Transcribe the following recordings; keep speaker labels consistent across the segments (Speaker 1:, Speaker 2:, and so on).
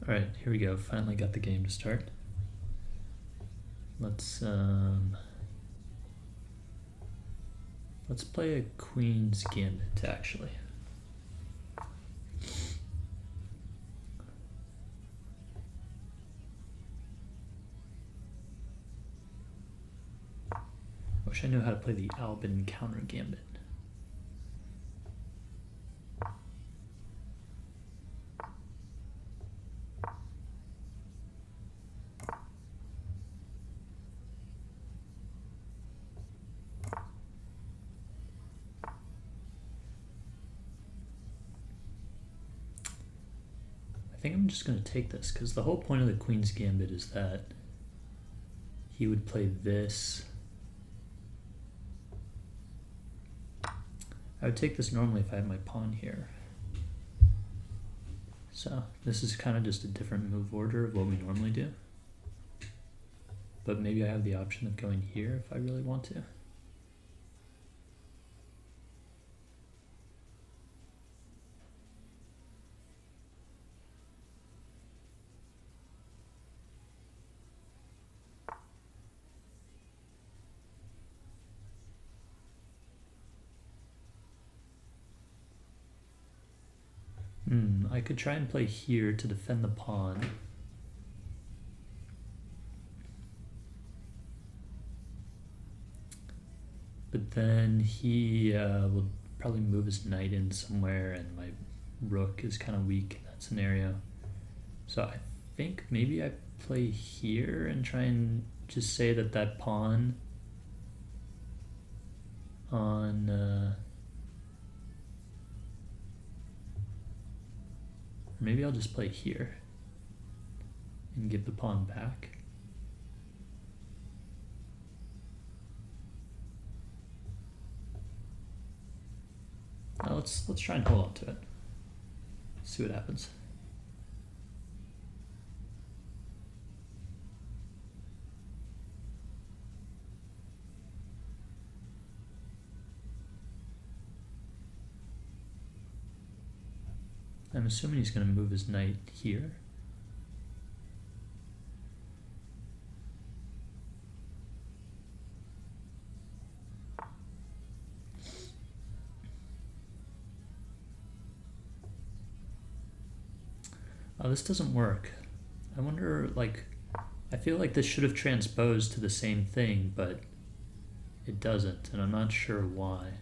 Speaker 1: Alright, here we go. Finally got the game to start. Let's play a Queen's Gambit, actually. Wish I knew how to play the Albin counter gambit. I think I'm just going to take this because the whole point of the Queen's Gambit is that he would play this. I would take this normally if I had my pawn here. So this is kind of just a different move order of what we normally do. But maybe I have the option of going here if I really want to. I could try and play here to defend the pawn. But then he will probably move his knight in somewhere, and my rook is kind of weak in that scenario. So I think maybe I play here and try and just say that that pawn on... maybe I'll just play here and give the pawn back. Now let's try and hold on to it. See what happens. I'm assuming he's going to move his knight here. Oh, this doesn't work. I wonder, like, I feel like this should have transposed to the same thing, but it doesn't, and I'm not sure why.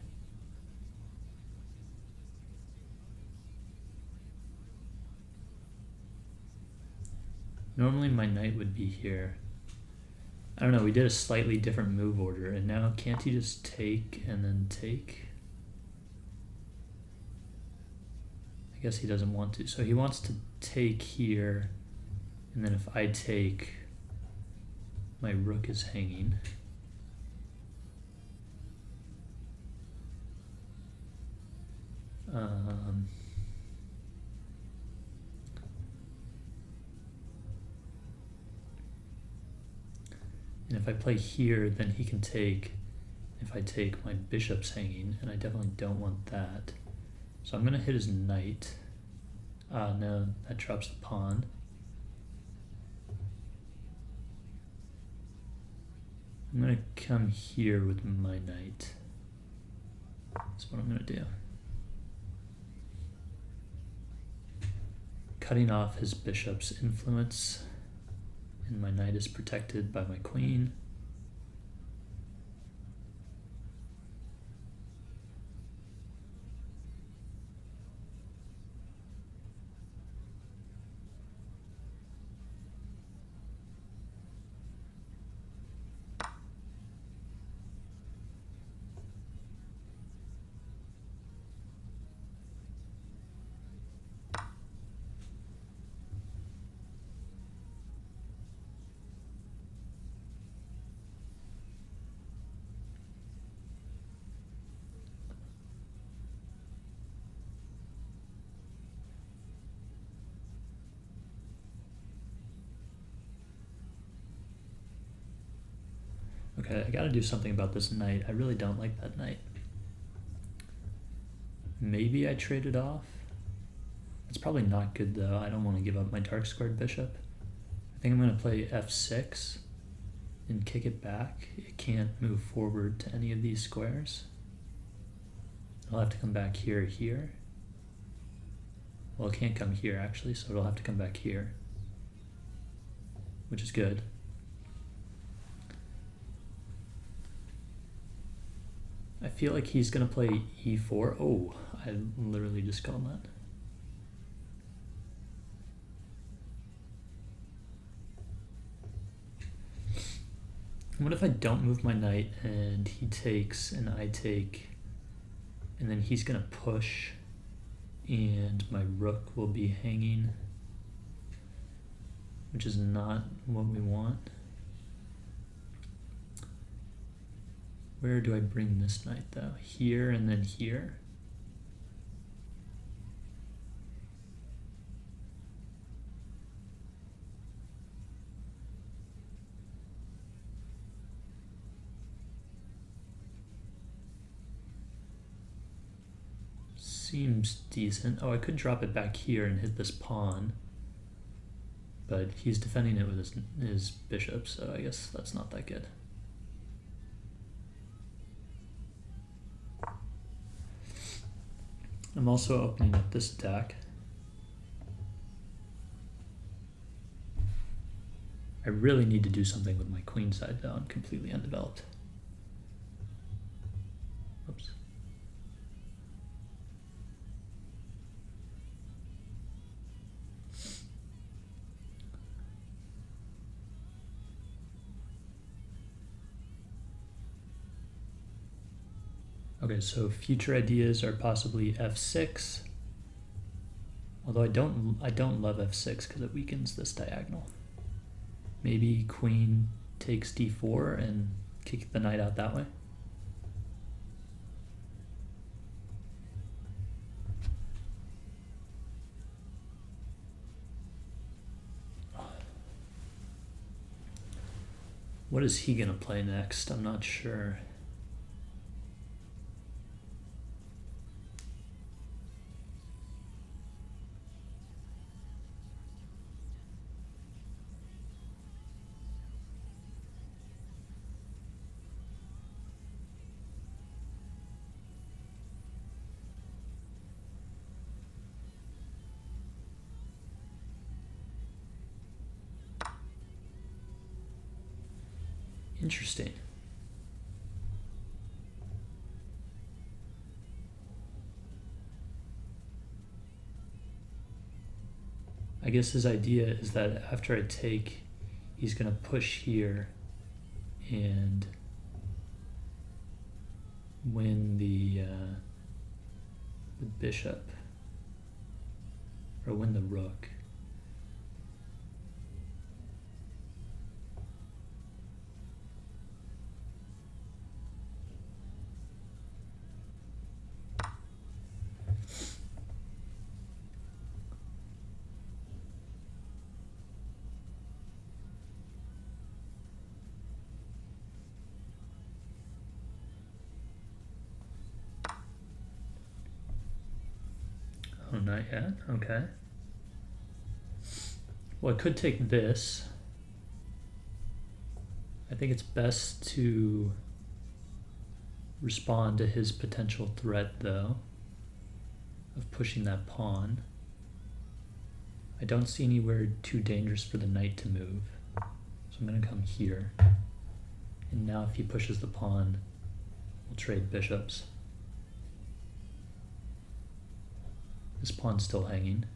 Speaker 1: Normally my knight would be here. I don't know, we did a slightly different move order, and now can't he just take and then take? I guess he doesn't want to. So he wants to take here, and then if I take, my rook is hanging. And if I play here, then he can take. If I take, my bishop's hanging, and I definitely don't want that. So I'm going to hit his knight. No, that drops the pawn. I'm going to come here with my knight. That's what I'm going to do. Cutting off his bishop's influence. And my knight is protected by my queen. Okay, I gotta do something about this knight. I really don't like that knight. Maybe I trade it off. It's probably not good though. I don't want to give up my dark squared bishop. I think I'm going to play f6 and kick it back. It can't move forward to any of these squares. I'll have to come back here. Well, it can't come here actually, so it'll have to come back here, which is good. I feel like he's gonna play e4. Oh, I literally just called that. What if I don't move my knight and he takes and I take, and then he's gonna push and my rook will be hanging, which is not what we want. Where do I bring this knight though? Here and then here? Seems decent. Oh, I could drop it back here and hit this pawn, but he's defending it with his bishop, so I guess that's not that good. I'm also opening up this deck. I really need to do something with my queen side though. I'm completely undeveloped. Oops. Okay, so future ideas are possibly f6. Although I don't love f6 because it weakens this diagonal. Maybe queen takes d4 and kick the knight out that way. What is he gonna play next? I'm not sure. Interesting. I guess his idea is that after I take, he's gonna push here and win the bishop, or win the rook. Oh, not yet? Okay. Well, I could take this. I think it's best to respond to his potential threat, though, of pushing that pawn. I don't see anywhere too dangerous for the knight to move. So I'm going to come here. And now if he pushes the pawn, we'll trade bishops. This pawn's still hanging.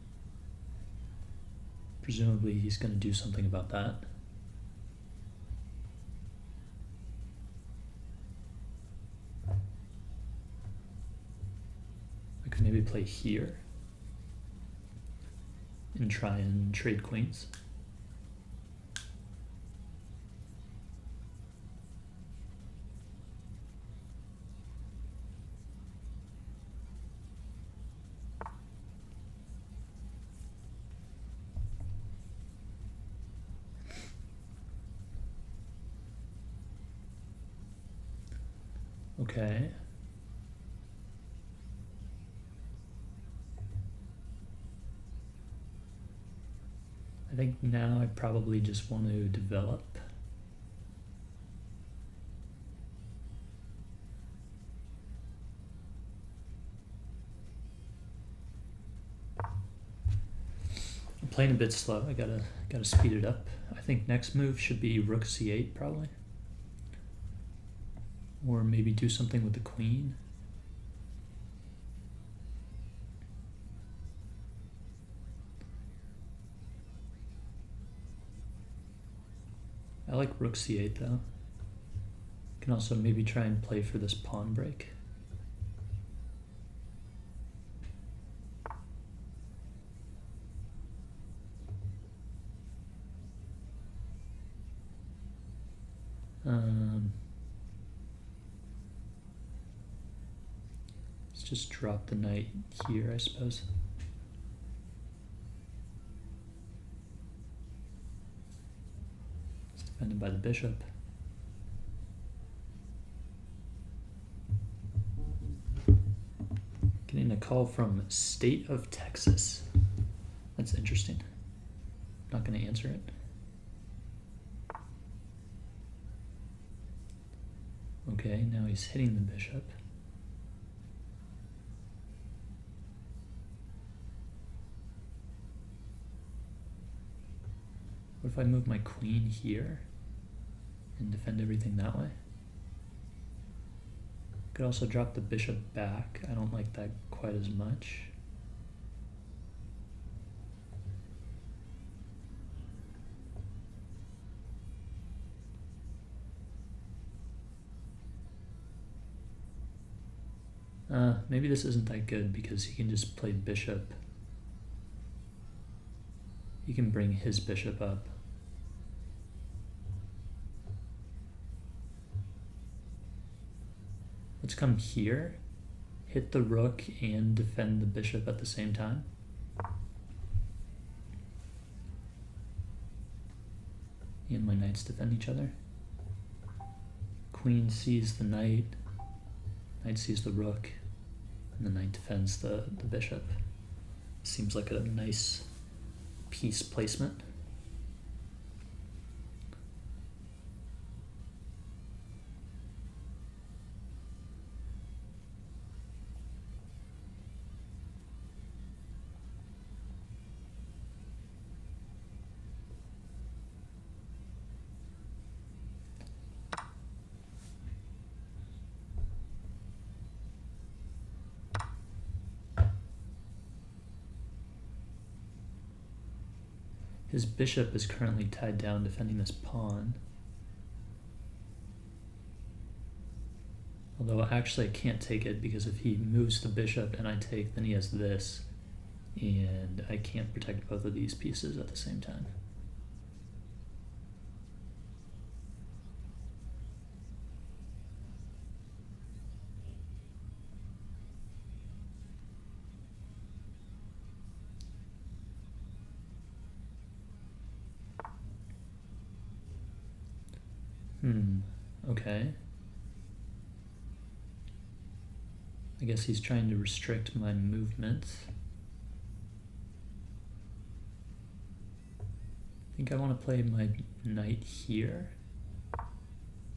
Speaker 1: Presumably he's going to do something about that. I could maybe play here and try and trade queens. Okay. I think now I probably just want to develop. I'm playing a bit slow. I gotta speed it up. I think next move should be rook c8 probably. Or maybe do something with the queen. I like rook c8 though. Can also maybe try and play for this pawn break. Let's just drop the knight here, I suppose. It's defended by the bishop. Getting a call from State of Texas. That's interesting. Not going to answer it. Okay, now he's hitting the bishop. What if I move my queen here and defend everything that way? Could also drop the bishop back. I don't like that quite as much. Maybe this isn't that good because he can just play bishop. He can bring his bishop up. Let's come here, hit the rook, and defend the bishop at the same time. And my knights defend each other. Queen sees the knight, knight sees the rook, and the knight defends the bishop. Seems like a nice piece placement. His bishop is currently tied down defending this pawn. Although actually I can't take it because if he moves the bishop and I take, then he has this. And I can't protect both of these pieces at the same time. Okay. I guess he's trying to restrict my movement. I think I want to play my knight here.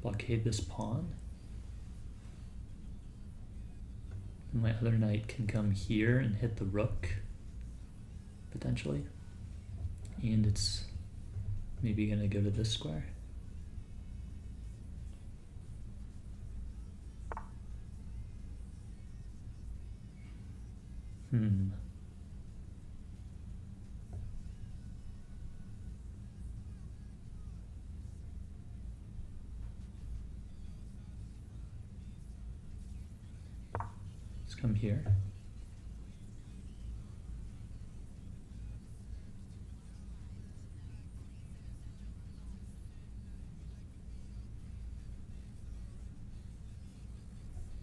Speaker 1: Blockade this pawn. And my other knight can come here and hit the rook, potentially. And it's maybe going to go to this square. Let's come here.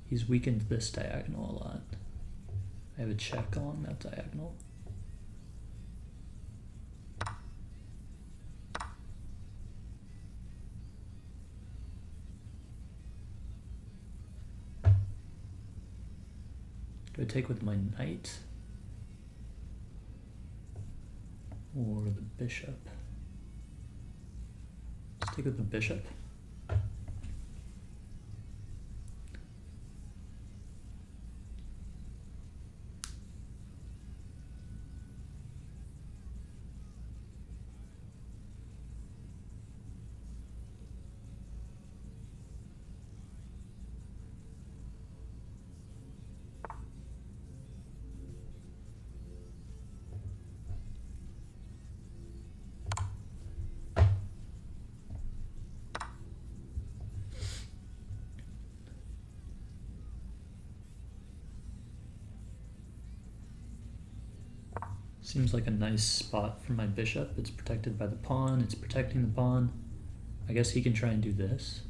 Speaker 1: He's weakened this diagonal a lot. I have a check along that diagonal. Do I take with my knight? or the bishop? Let's take with the bishop. Seems like a nice spot for my bishop. It's protected by the pawn, it's protecting the pawn. I guess he can try and do this.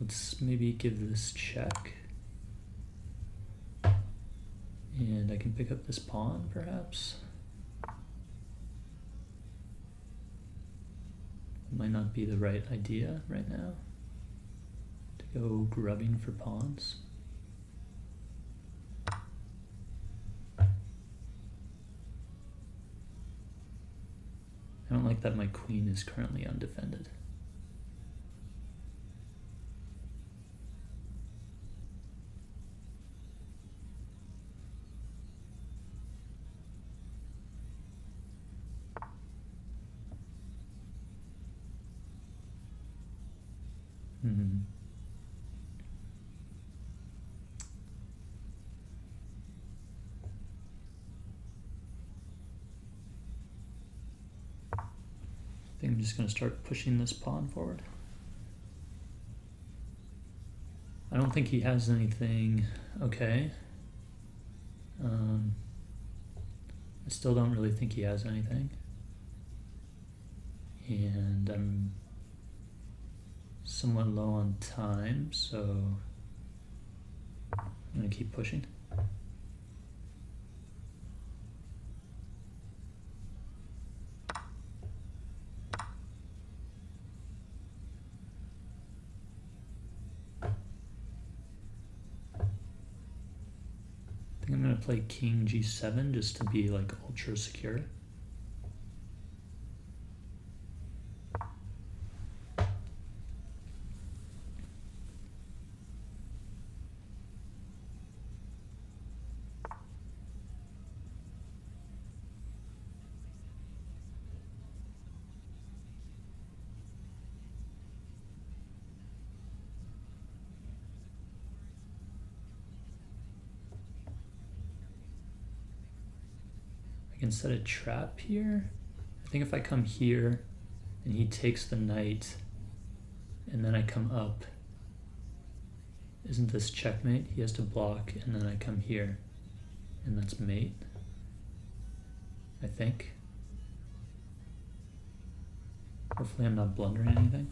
Speaker 1: Let's maybe give this check. And I can pick up this pawn, perhaps. Might not be the right idea right now to go grubbing for pawns. I don't like that my queen is currently undefended. I think I'm just going to start pushing this pawn forward. I don't think he has anything. Okay. I still don't really think he has anything. And I'm somewhat low on time, so I'm going to keep pushing. I think I'm going to play king g7 just to be like ultra secure. I can set a trap here. I think if I come here and he takes the knight and then I come up, isn't this checkmate? He has to block and then I come here and that's mate, I think. Hopefully I'm not blundering anything.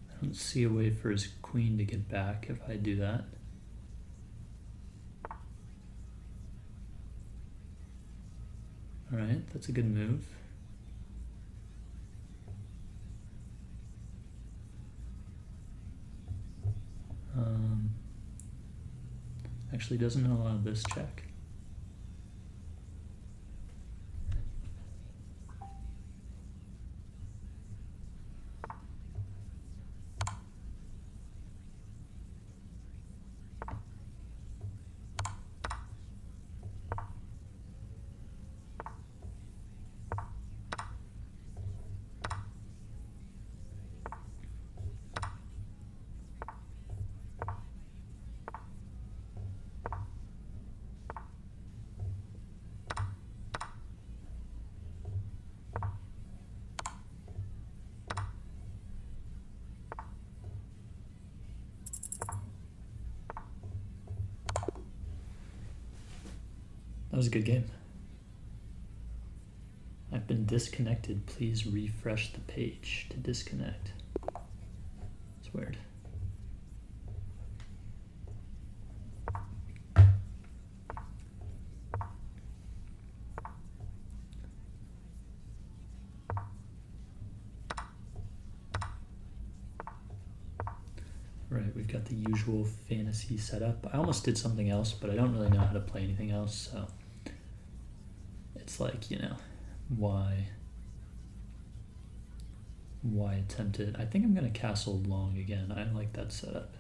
Speaker 1: I don't see a way for his queen to get back if I do that. All right, that's a good move. Actually doesn't allow this check. That was a good game. I've been disconnected. Please refresh the page to disconnect. It's weird. Right, we've got the usual fantasy setup. I almost did something else, but I don't really know how to play anything else, so it's like, you know, why attempt it? I think I'm gonna castle long again. I like that setup.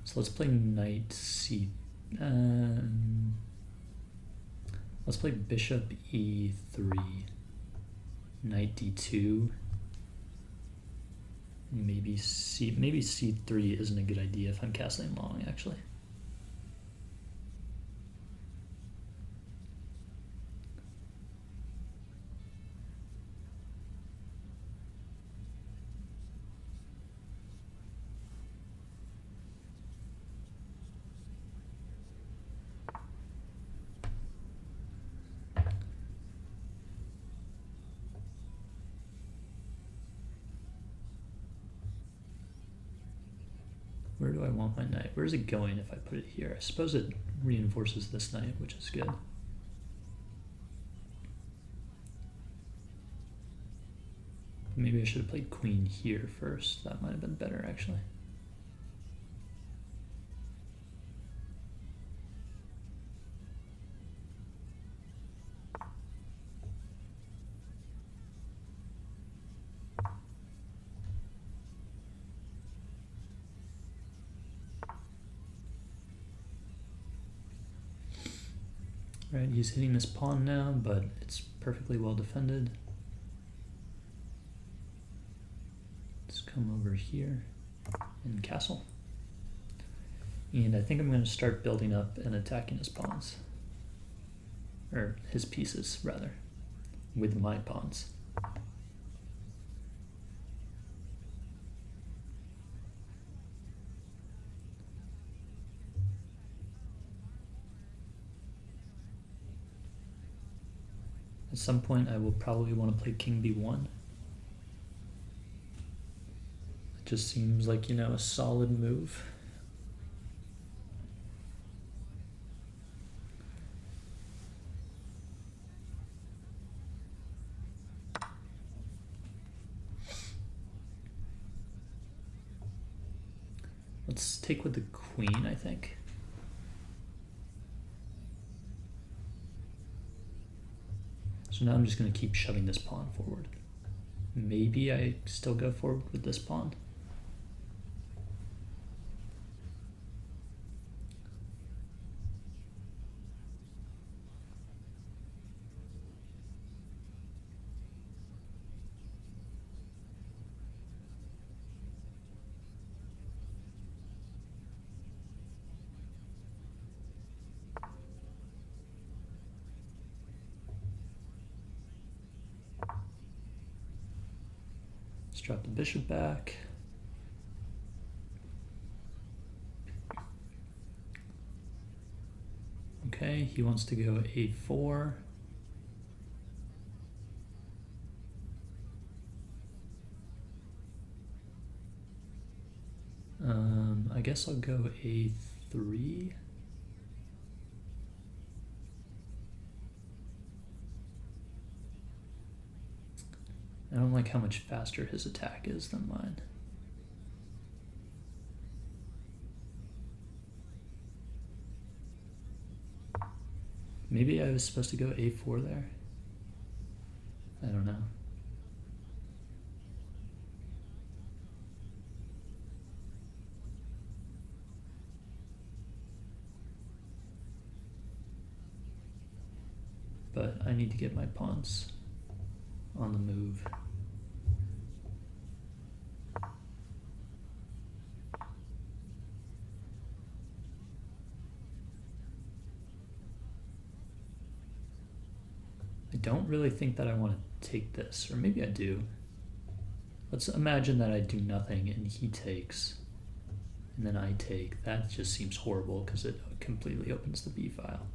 Speaker 1: So let's play knight c. Let's play bishop e3, knight d2. Maybe c3 isn't a good idea if I'm castling long, actually. Where do I want my knight? Where's it going if I put it here? I suppose it reinforces this knight, which is good. Maybe I should have played queen here first. That might have been better, actually. Right, he's hitting this pawn now, but it's perfectly well defended. Let's come over here and castle. And I think I'm going to start building up and attacking his pawns. Or his pieces, rather, with my pawns. At some point, I will probably want to play king b1. It just seems like, you know, a solid move. Let's take with the queen, I think. So now I'm just going to keep shoving this pawn forward. Maybe I still go forward with this pawn. Let's drop the bishop back. Okay, he wants to go a4. I guess I'll go a3. I don't like how much faster his attack is than mine. Maybe I was supposed to go a4 there. I don't know. But I need to get my pawns on the move. I don't really think that I want to take this, or maybe I do. Let's imagine that I do nothing and he takes, and then I take. That just seems horrible because it completely opens the b file.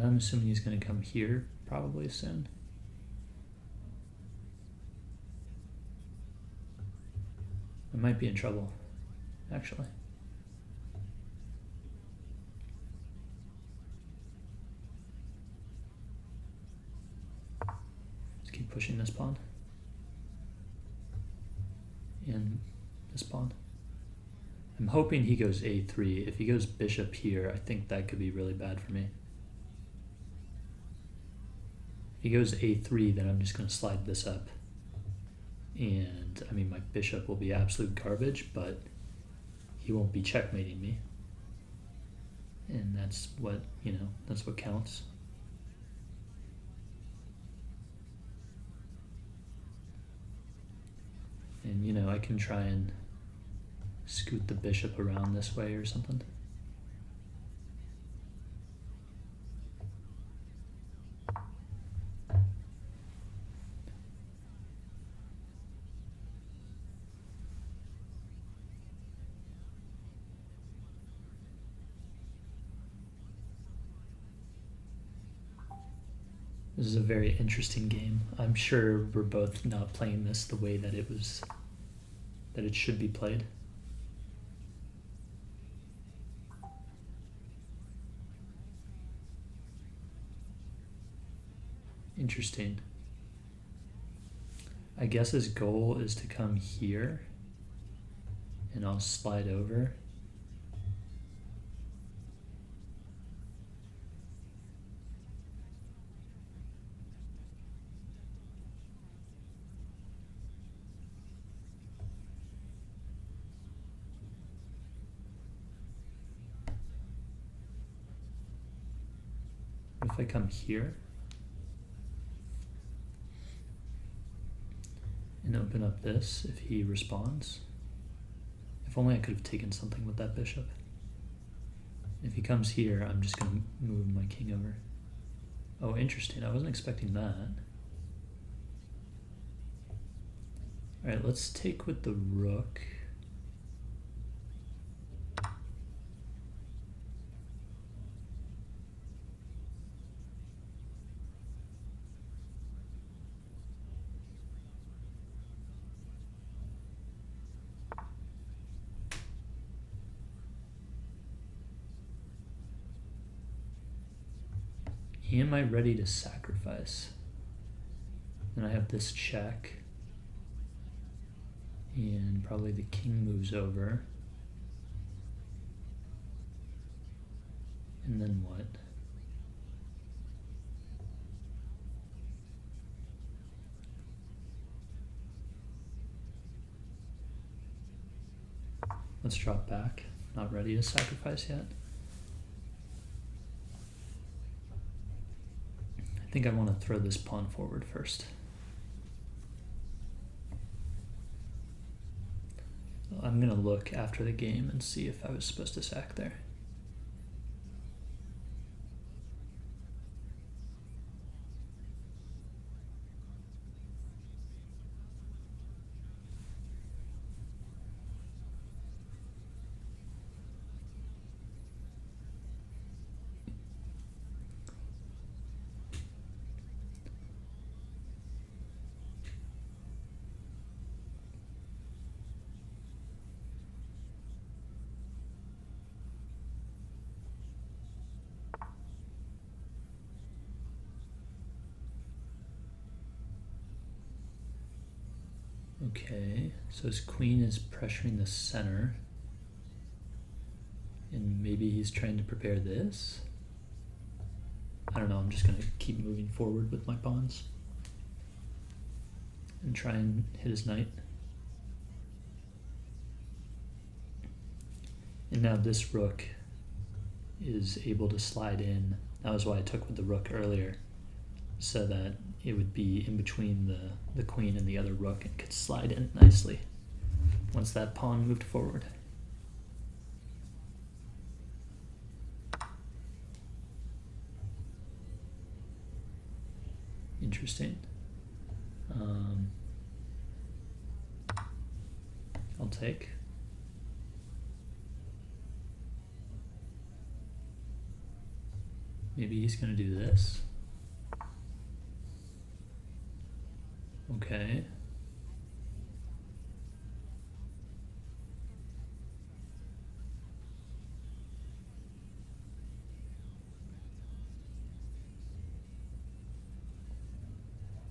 Speaker 1: I'm assuming he's going to come here probably soon. I might be in trouble, actually. Let's keep pushing this pawn. And this pawn. I'm hoping he goes a3. If he goes bishop here, I think that could be really bad for me. If he goes a3, then I'm just going to slide this up. And, I mean, my bishop will be absolute garbage, but he won't be checkmating me. And that's what, that's what counts. And, I can try and scoot the bishop around this way or something. This is a very interesting game. I'm sure we're both not playing this the way that it should be played. Interesting. I guess his goal is to come here, and I'll slide over. If I come here and open up this, if he responds, if only I could have taken something with that bishop. If he comes here, I'm just going to move my king over. Oh, interesting. I wasn't expecting that. All right, let's take with the rook. Am I ready to sacrifice? And I have this check. And probably the king moves over. And then what? Let's drop back. Not ready to sacrifice yet. I think I want to throw this pawn forward first. I'm going to look after the game and see if I was supposed to sack there. Okay, so his queen is pressuring the center. And maybe he's trying to prepare this. I don't know, I'm just going to keep moving forward with my pawns. And try and hit his knight. And now this rook is able to slide in. That was why I took with the rook earlier, so that it would be in between the queen and the other rook and could slide in nicely once that pawn moved forward. Interesting. I'll take. Maybe he's gonna do this. Okay.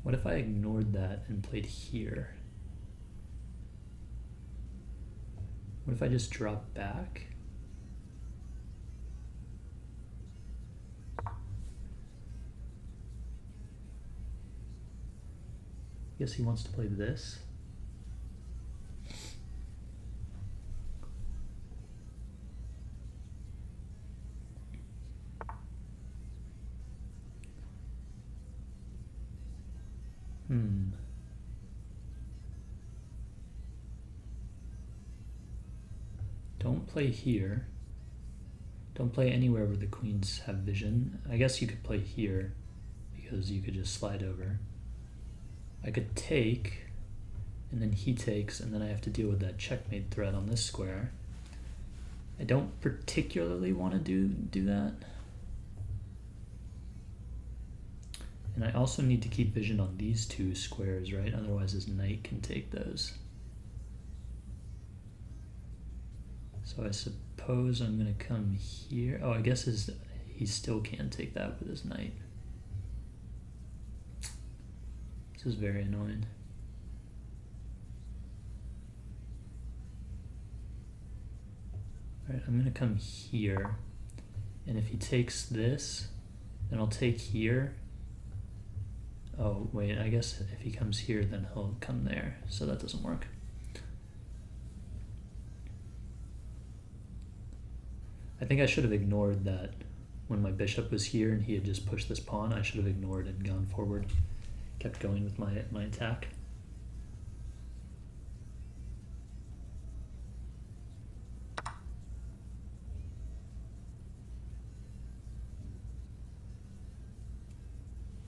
Speaker 1: What if I ignored that and played here? What if I just drop back? I guess he wants to play this. Don't play here. Don't play anywhere where the queens have vision. I guess you could play here because you could just slide over. I could take, and then he takes, and then I have to deal with that checkmate threat on this square. I don't particularly want to do that. And I also need to keep vision on these two squares, right? Otherwise his knight can take those. So I suppose I'm gonna come here. Oh, I guess he still can take that with his knight. This is very annoying. All right, I'm gonna come here. And if he takes this, then I'll take here. Oh, wait, I guess if he comes here, then he'll come there. So that doesn't work. I think I should have ignored that when my bishop was here and he had just pushed this pawn. I should have ignored and gone forward. Kept going with my attack.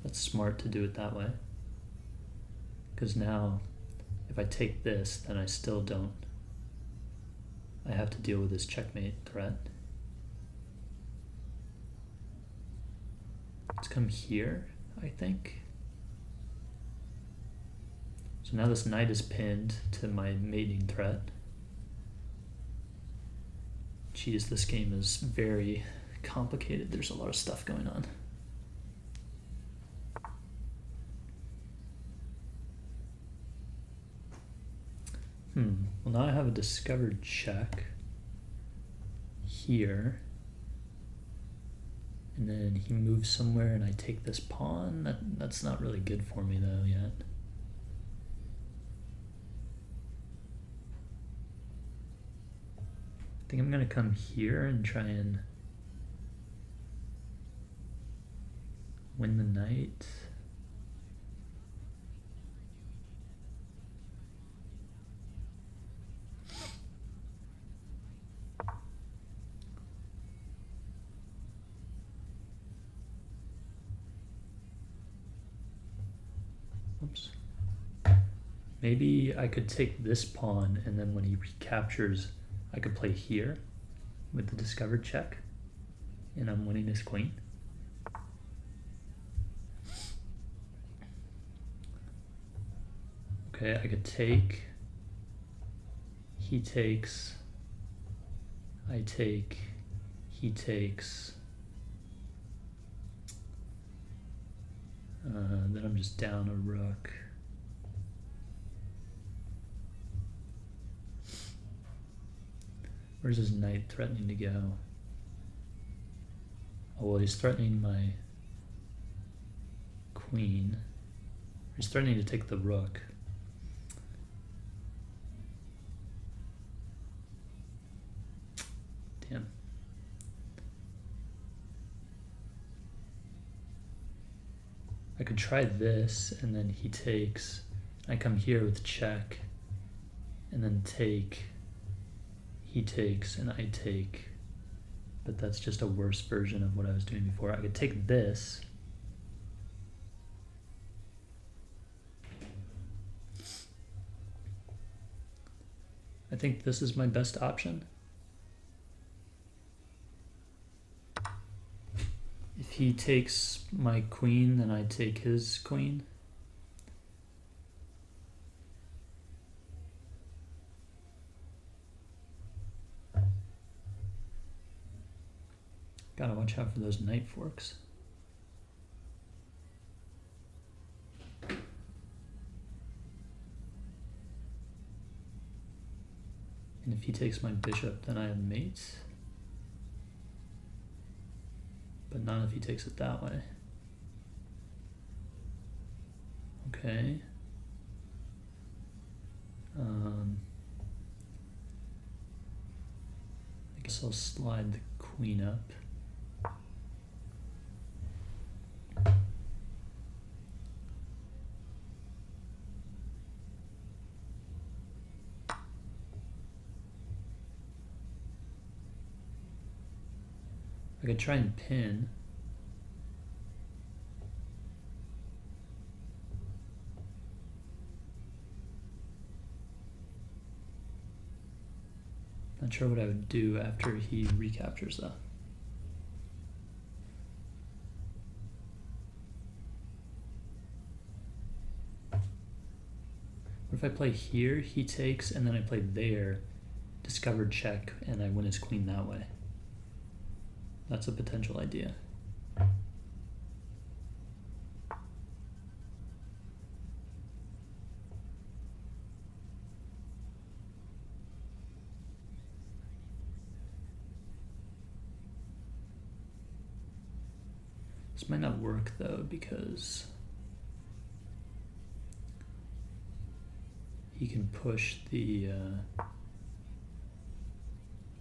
Speaker 1: That's smart to do it that way. Because now, if I take this, then I still don't. I have to deal with this checkmate threat. Let's come here, I think. So now this knight is pinned to my mating threat. Geez, this game is very complicated. There's a lot of stuff going on. Well, now I have a discovered check here. And then he moves somewhere and I take this pawn. That's not really good for me though yet. I think I'm gonna come here and try and win the knight. Oops. Maybe I could take this pawn and then when he recaptures, I could play here with the discovered check and I'm winning his queen. Okay, I could take, he takes, I take, he takes, then I'm just down a rook. Where's his knight threatening to go? Oh, well, he's threatening my queen. He's threatening to take the rook. Damn. I could try this, and then he takes. I come here with check, and then take. He takes, and I take. But that's just a worse version of what I was doing before. I could take this. I think this is my best option. If he takes my queen, then I take his queen. Gotta watch out for those knight forks. And if he takes my bishop, then I have mates. But not if he takes it that way. Okay. I guess I'll slide the queen up. I could try and pin. Not sure what I would do after he recaptures though. What if I play here, he takes, and then I play there, discovered check, and I win his queen that way? That's a potential idea. This might not work though, because he can push the, in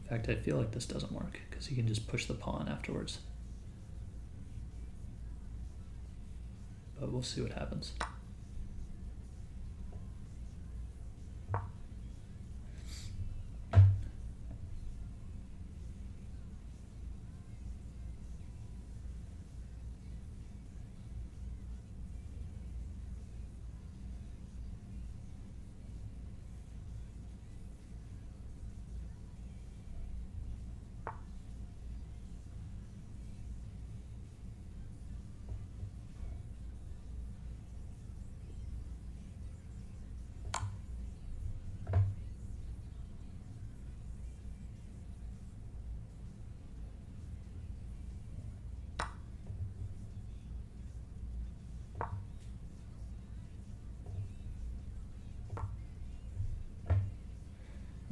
Speaker 1: fact, I feel like this doesn't work, because he can just push the pawn afterwards. But we'll see what happens.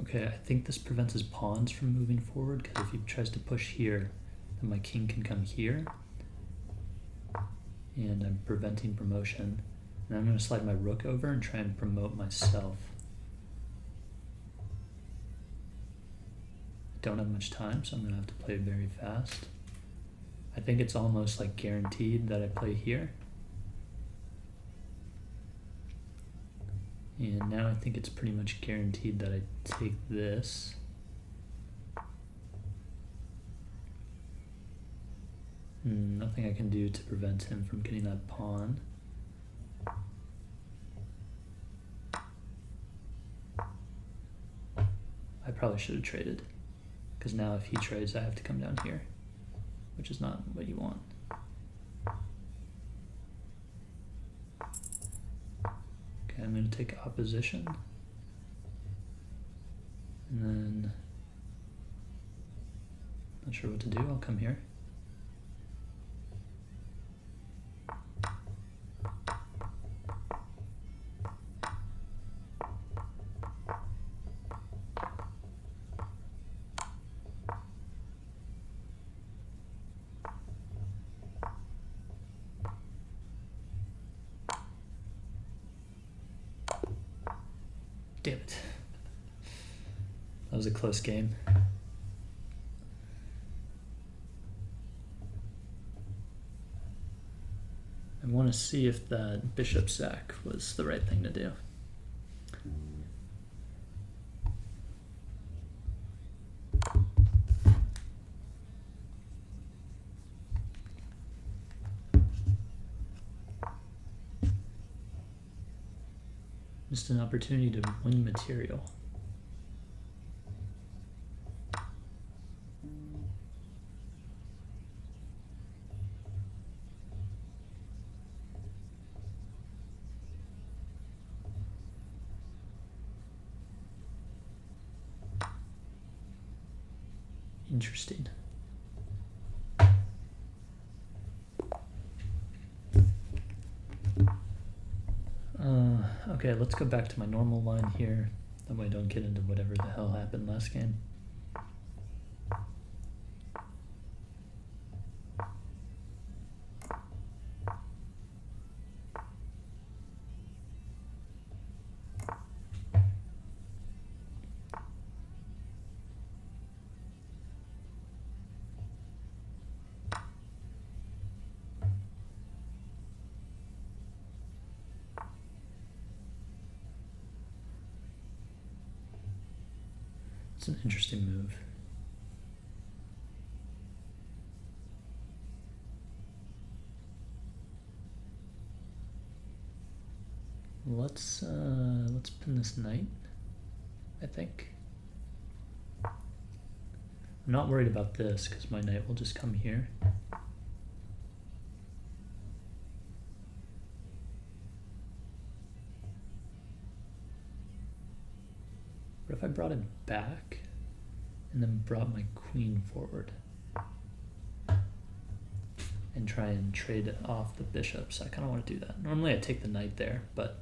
Speaker 1: Okay, I think this prevents his pawns from moving forward, because if he tries to push here, then my king can come here. And I'm preventing promotion. And I'm going to slide my rook over and try and promote myself. I don't have much time, so I'm going to have to play very fast. I think it's almost like guaranteed that I play here. And now I think it's pretty much guaranteed that I take this. Nothing I can do to prevent him from getting that pawn. I probably should have traded, because now if he trades I have to come down here, which is not what you want. Okay, I'm going to take opposition, and then not sure what to do. I'll come here. Damn it. That was a close game. I want to see if that bishop sack was the right thing to do. Missed an opportunity to win material. Interesting. Okay, let's go back to my normal line here. That way I don't get into whatever the hell happened last game. It's an interesting move. Let's pin this knight, I think. I'm not worried about this because my knight will just come here. What if I brought it back and then brought my queen forward and try and trade off the bishops? I kind of want to do that. Normally I take the knight there, but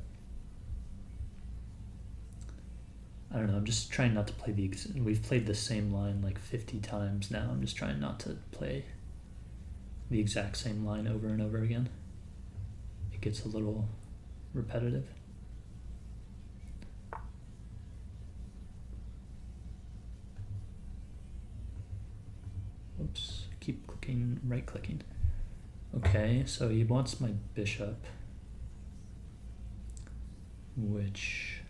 Speaker 1: I don't know. I'm just trying not to play we've played the same line like 50 times now. I'm just trying not to play the exact same line over and over again. It gets a little repetitive. Oops, keep clicking, right clicking. Okay, so he wants my bishop, which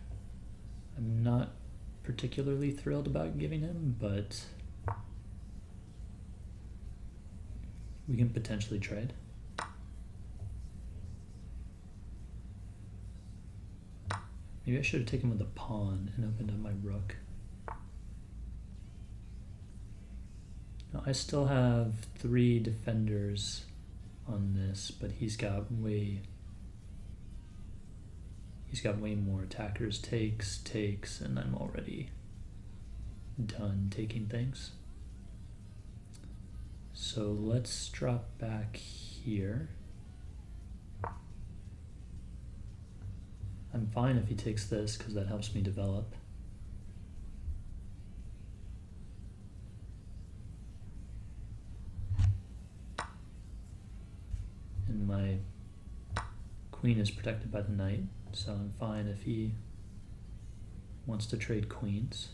Speaker 1: I'm not particularly thrilled about giving him, but we can potentially trade. Maybe I should have taken with the pawn and opened up my rook. Now, I still have 3 defenders on this, but he's got way more attackers. Takes, and I'm already done taking things. So let's drop back here. I'm fine if he takes this because that helps me develop. And my queen is protected by the knight, so I'm fine if he wants to trade queens.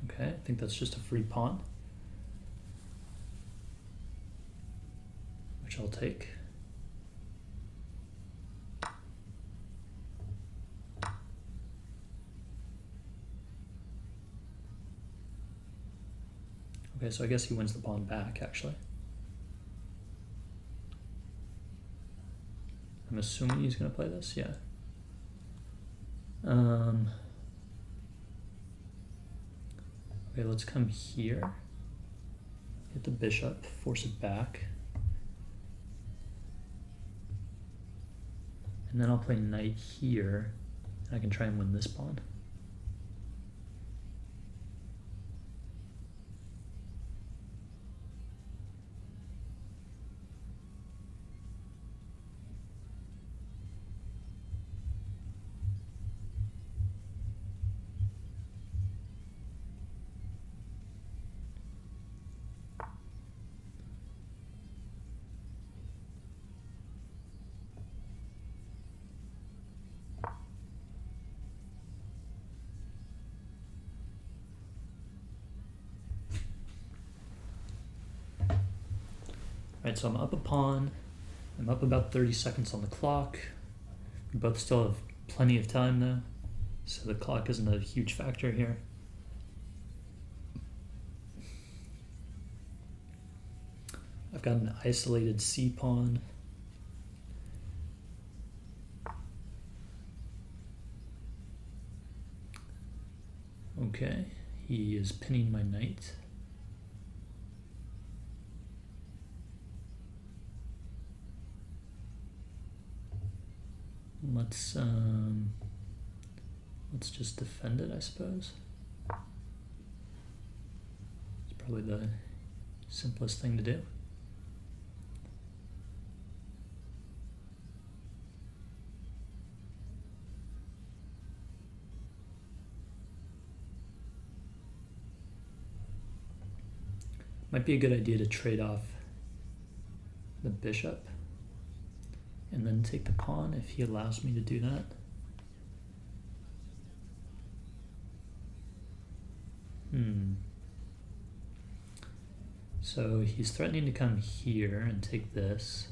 Speaker 1: Okay, I think that's just a free pawn, which I'll take. Okay, so I guess he wins the pawn back, actually. I'm assuming he's going to play this, yeah. Okay, let's come here, hit the bishop, force it back, and then I'll play knight here, and I can try and win this pawn. Alright, so I'm up a pawn. I'm up about 30 seconds on the clock. We both still have plenty of time though, so the clock isn't a huge factor here. I've got an isolated C pawn. Okay, he is pinning my knight. Let's just defend it, I suppose. It's probably the simplest thing to do. Might be a good idea to trade off the bishop and then take the pawn if he allows me to do that. So he's threatening to come here and take this.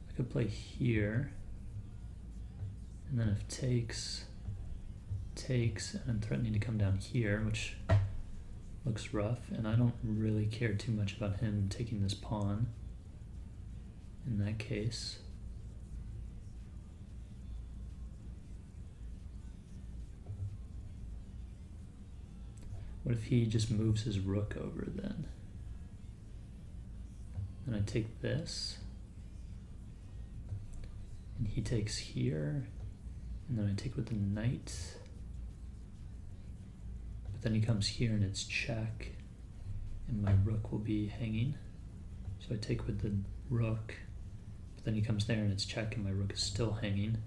Speaker 1: I could play here. And then if takes, and I'm threatening to come down here, which looks rough, and I don't really care too much about him taking this pawn in that case. What if he just moves his rook over then? And I take this, and he takes here, and then I take with the knight. But then he comes here and it's check, and my rook will be hanging. So I take with the rook, but then he comes there and it's check and my rook is still hanging.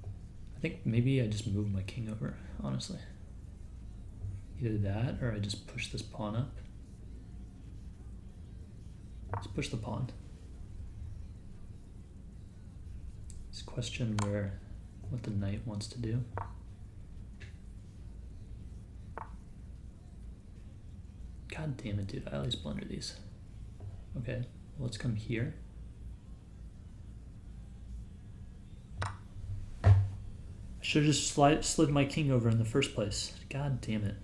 Speaker 1: I think maybe I just move my king over, honestly. Either that or I just push this pawn up. Let's push the pawn. It's a question what the knight wants to do. God damn it, dude. I always blunder these. Okay, well, let's come here. I should have just slid my king over in the first place. God damn it.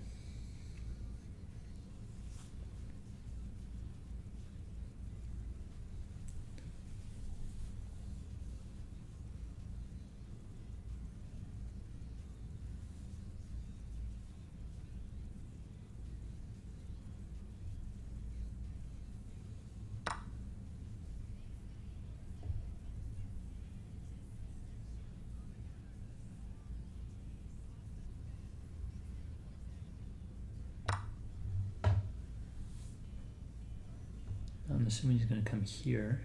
Speaker 1: I'm assuming he's going to come here.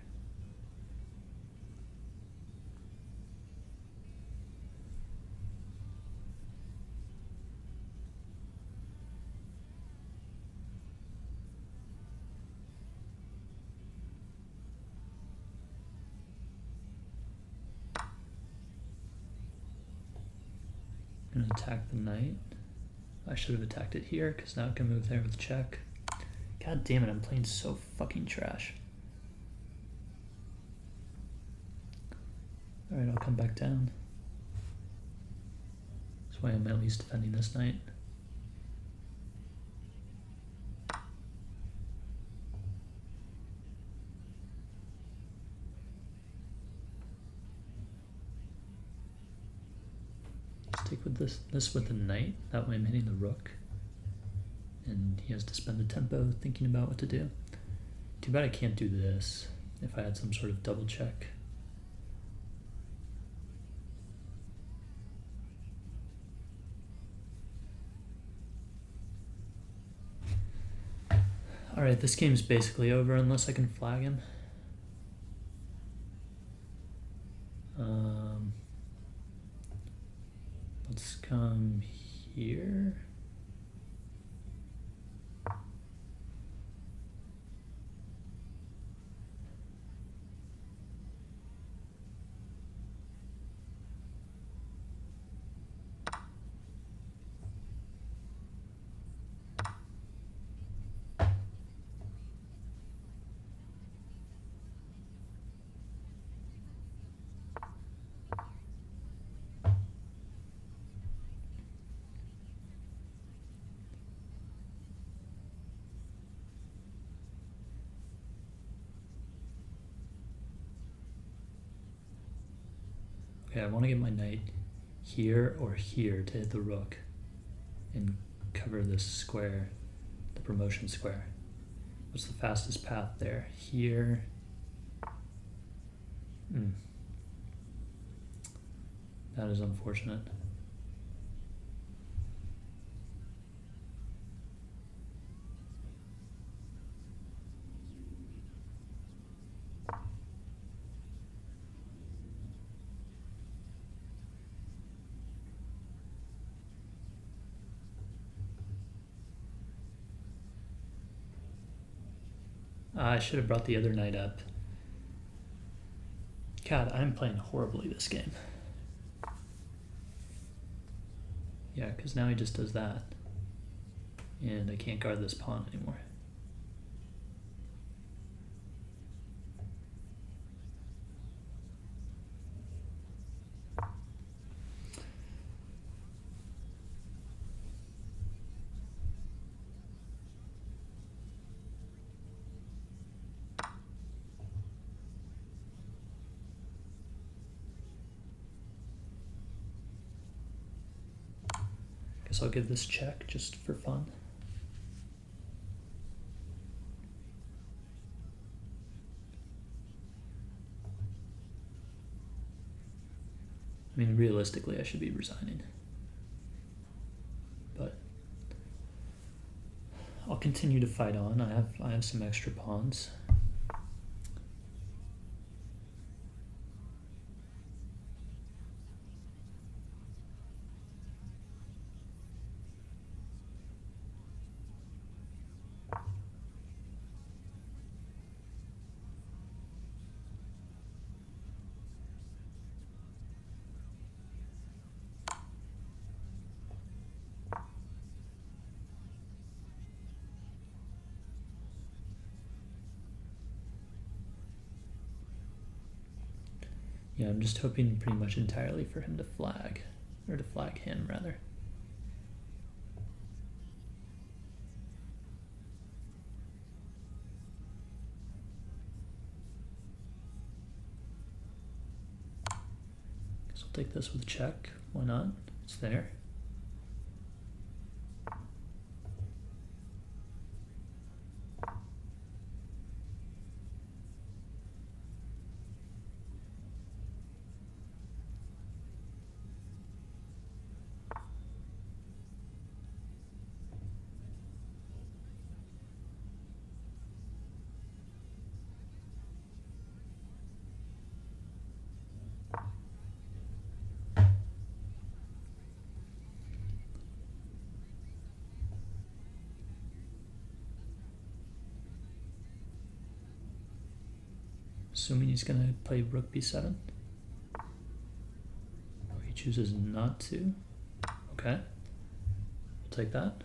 Speaker 1: I'm going to attack the knight. I should have attacked it here because now I can move there with check. God damn it, I'm playing so fucking trash. Alright, I'll come back down. That's why I'm at least defending this knight. Let's take with this with the knight. That way I'm hitting the rook. And he has to spend the tempo thinking about what to do. Too bad I can't do this if I had some sort of double check. Alright, this game's basically over unless I can flag him. Let's come here. Okay, I want to get my knight here or here to hit the rook and cover this square, the promotion square. What's the fastest path there? Here. That is unfortunate. I should have brought the other knight up. God, I'm playing horribly this game. Yeah, because now he just does that. And I can't guard this pawn anymore. Guess I'll give this check just for fun. I mean, realistically, I should be resigning. But I'll continue to fight on. I have some extra pawns. Yeah, I'm just hoping pretty much entirely for him to flag, or to flag him rather. Guess I'll take this with a check. Why not? It's there. Assuming he's going to play rook b7. Or he chooses not to. Okay. I'll take that.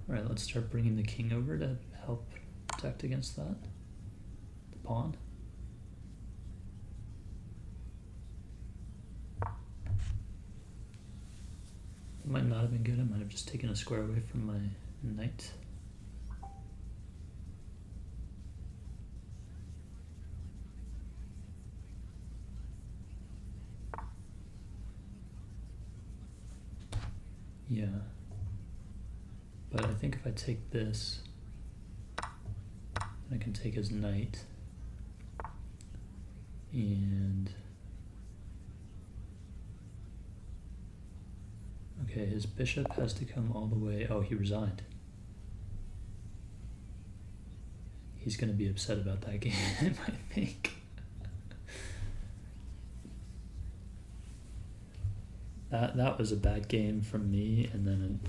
Speaker 1: Alright, let's start bringing the king over to help protect against that. The pawn. It might not have been good. I might have just taken a square away from my knight. Yeah. But I think if I take this, I can take his knight. And okay, his bishop has to come all the way. Oh, he resigned. He's going to be upset about that game, I think. That was a bad game from me, and then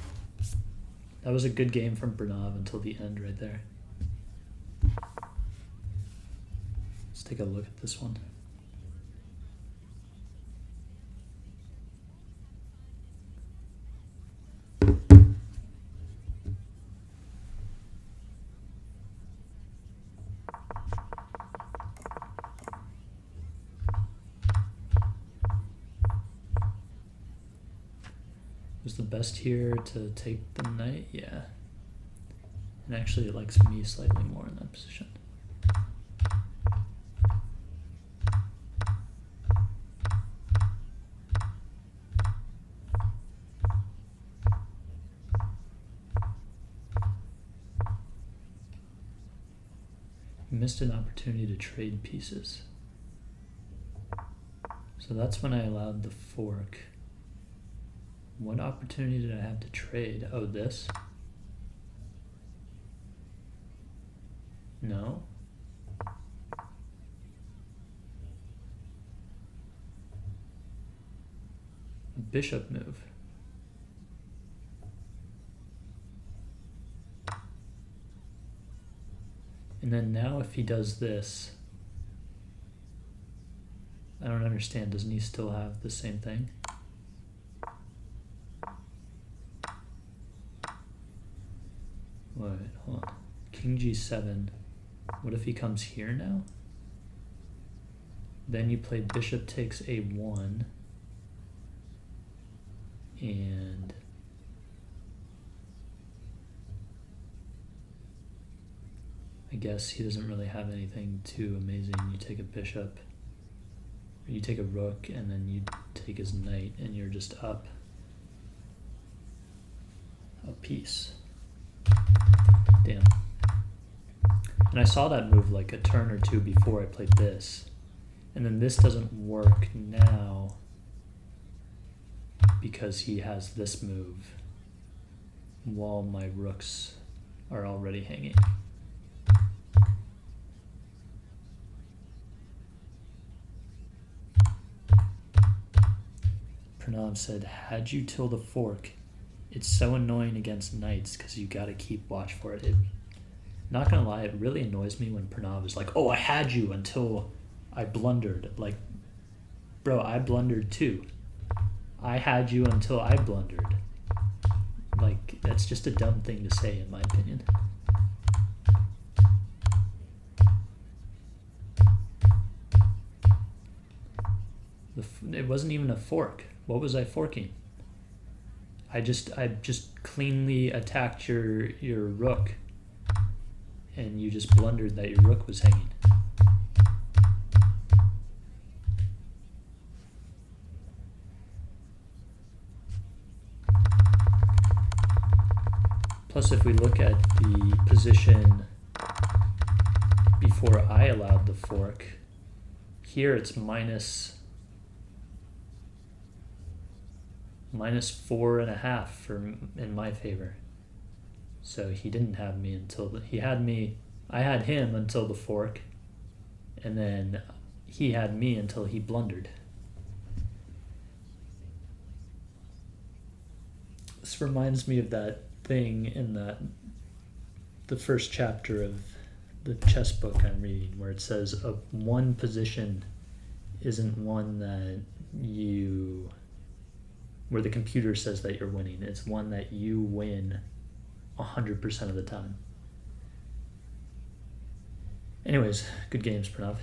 Speaker 1: that was a good game from Pranav until the end right there. Let's take a look at this one. Was the best here to take the knight? Yeah. And actually it likes me slightly more in that position. Missed an opportunity to trade pieces. So that's when I allowed the fork. What opportunity did I have to trade? Oh, this? No. A bishop move. And then now if he does this, I don't understand. Doesn't he still have the same thing? Wait, hold on. King G7. What if he comes here now? Then you play bishop takes A1. And I guess he doesn't really have anything too amazing. You take a bishop, or you take a rook, and then you take his knight, and you're just up a piece. Damn. And I saw that move like a turn or two before I played this. And then this doesn't work now because he has this move while my rooks are already hanging. Pranav said, had you till the fork, it's so annoying against knights because you got to keep watch for it. Not gonna lie, it really annoys me when Pranav is like, oh, I had you until I blundered. Like, bro, I blundered too. I had you until I blundered. Like, that's just a dumb thing to say in my opinion. It wasn't even a fork. What was I forking? I just cleanly attacked your rook, and you just blundered that your rook was hanging. Plus, if we look at the position before I allowed the fork, here it's minus 4.5 in my favor. So he didn't have me until I had him until the fork, and then he had me until he blundered. This reminds me of that thing in the first chapter of the chess book I'm reading, where it says one position isn't one that where the computer says that you're winning. It's one that you win 100% of the time. Anyways, good games, Pranav.